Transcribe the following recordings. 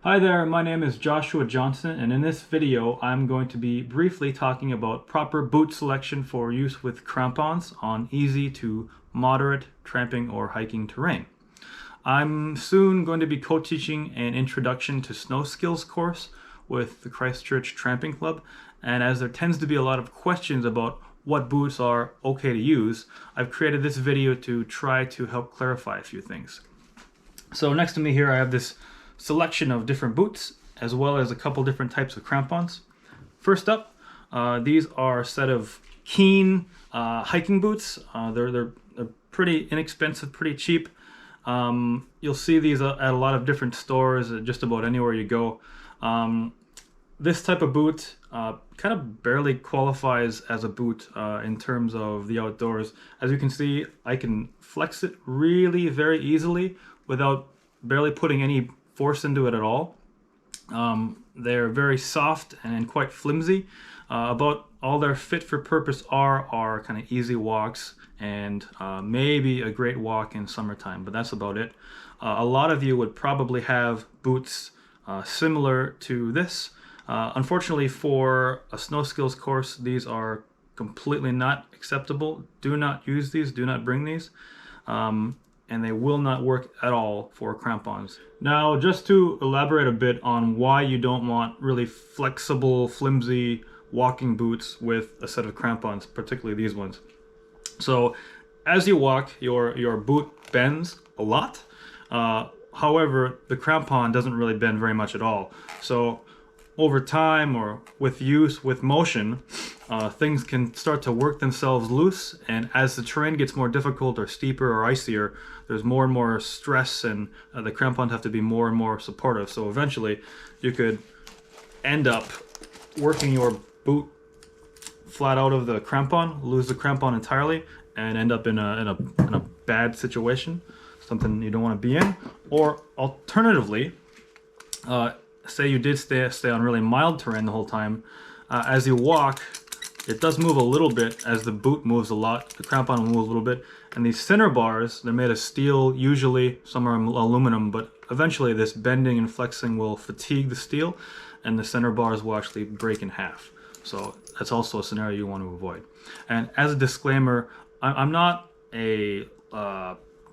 Hi there, my name is Joshua Johnson, and in this video I'm going to be briefly talking about proper boot selection for use with crampons on easy to moderate tramping or hiking terrain. I'm soon going to be co-teaching an Introduction to Snow Skills course with the Christchurch Tramping Club, and as there tends to be a lot of questions about what boots are okay to use, I've created this video to try to help clarify a few things. So next to me here I have this selection of different boots as well as a couple different types of crampons. First up, these are a set of Keen hiking boots. They're pretty inexpensive, pretty cheap. You'll see these at a lot of different stores, just about anywhere you go. This type of boot kind of barely qualifies as a boot in terms of the outdoors. As you can see, I can flex it really very easily without barely putting any force into it at all. They're very soft and quite flimsy. About all they're fit for purpose are kind of easy walks and maybe a great walk in summertime, but that's about it. A lot of you would probably have boots similar to this. Unfortunately for a snow skills course, these are completely not acceptable. Do not use these, do not bring these. And they will not work at all for crampons. Now, just to elaborate a bit on why you don't want really flexible, flimsy walking boots with a set of crampons, particularly these ones. So, as you walk, your boot bends a lot. However, the crampon doesn't really bend very much at all. So, over time or with use, with motion, things can start to work themselves loose, and as the terrain gets more difficult or steeper or icier, there's more and more stress, and the crampons have to be more and more supportive. So eventually you could end up working your boot flat out of the crampon, lose the crampon entirely, and end up in a bad situation, something you don't want to be in. Or alternatively, say you did stay on really mild terrain the whole time, as you walk, it does move a little bit as the boot moves a lot, the crampon will move a little bit, and these center bars, they're made of steel, usually some are aluminum, but eventually this bending and flexing will fatigue the steel, and the center bars will actually break in half. So that's also a scenario you want to avoid. And as a disclaimer, I'm not a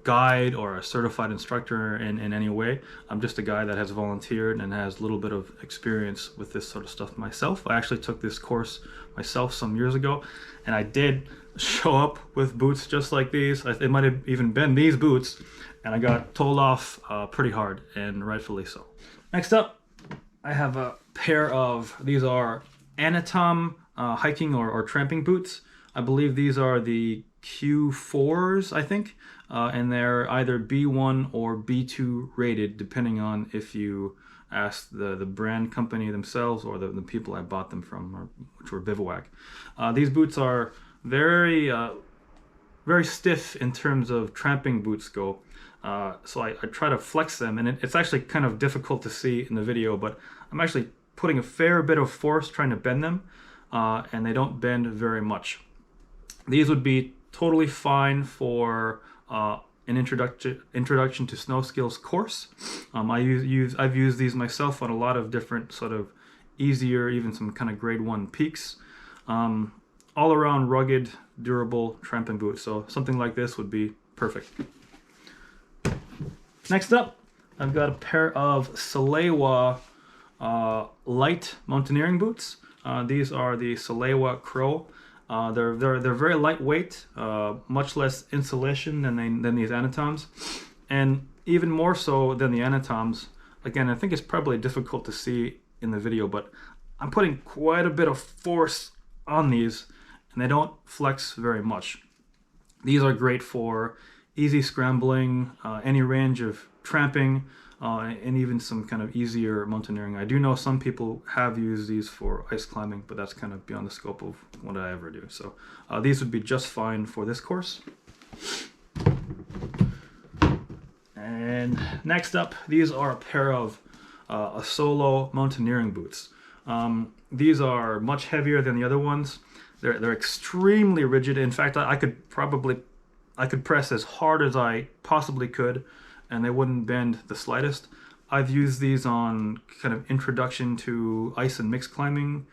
guide or a certified instructor in any way. I'm just a guy that has volunteered and has a little bit of experience with this sort of stuff myself. I actually took this course myself some years ago, and I did show up with boots just like these. It might have even been these boots, and I got told off pretty hard, and rightfully so. Next up, I have a pair of, these are Anatom hiking or tramping boots. I believe these are the Q4s, I think. And they're either B1 or B2 rated, depending on if you ask the brand company themselves or the people I bought them from, which were Bivouac. These boots are very stiff in terms of tramping boots go. So I try to flex them, and it's actually kind of difficult to see in the video, but I'm actually putting a fair bit of force trying to bend them, and they don't bend very much. These would be totally fine for an introduction to snow skills course. I've used these myself on a lot of different sort of easier, even some kind of grade 1 peaks. All around rugged, durable tramping boots. So something like this would be perfect. Next up, I've got a pair of Salewa light mountaineering boots. These are the Salewa Crow. They're very lightweight, much less insulation than these Anatoms, and even more so than the Anatoms. Again, I think it's probably difficult to see in the video, but I'm putting quite a bit of force on these, and they don't flex very much. These are great for easy scrambling, any range of tramping, and even some kind of easier mountaineering. I do know some people have used these for ice climbing, but that's kind of beyond the scope of what I ever do. So these would be just fine for this course. And next up, these are a pair of a solo mountaineering boots. These are much heavier than the other ones. They're extremely rigid. In fact, I could press as hard as I possibly could, and they wouldn't bend the slightest. I've used these on kind of introduction to ice and mixed climbing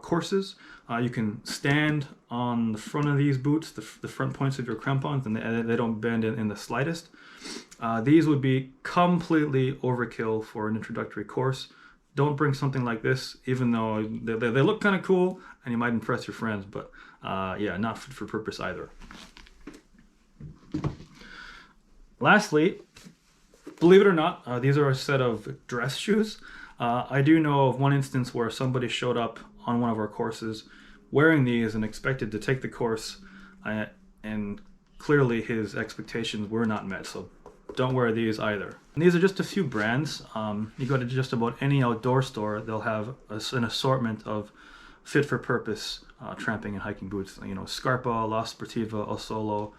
courses. You can stand on the front of these boots, the front points of your crampons, and they don't bend in the slightest. These would be completely overkill for an introductory course. Don't bring something like this, even though they look kind of cool and you might impress your friends, but yeah, not fit for purpose either. Lastly, believe it or not, these are a set of dress shoes. I do know of one instance where somebody showed up on one of our courses wearing these and expected to take the course, and clearly his expectations were not met, so don't wear these either. And these are just a few brands. You go to just about any outdoor store, they'll have an assortment of fit-for-purpose tramping and hiking boots. You know, Scarpa, La Sportiva, Osolo,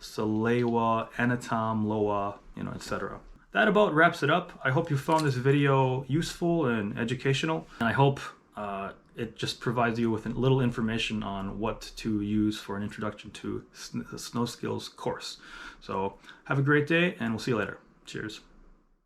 Salewa, Anatom, Loa, you know, etc. That about wraps it up. I hope you found this video useful and educational, and I hope it just provides you with a little information on what to use for an introduction to snow skills course. So have a great day, and we'll see you later. Cheers.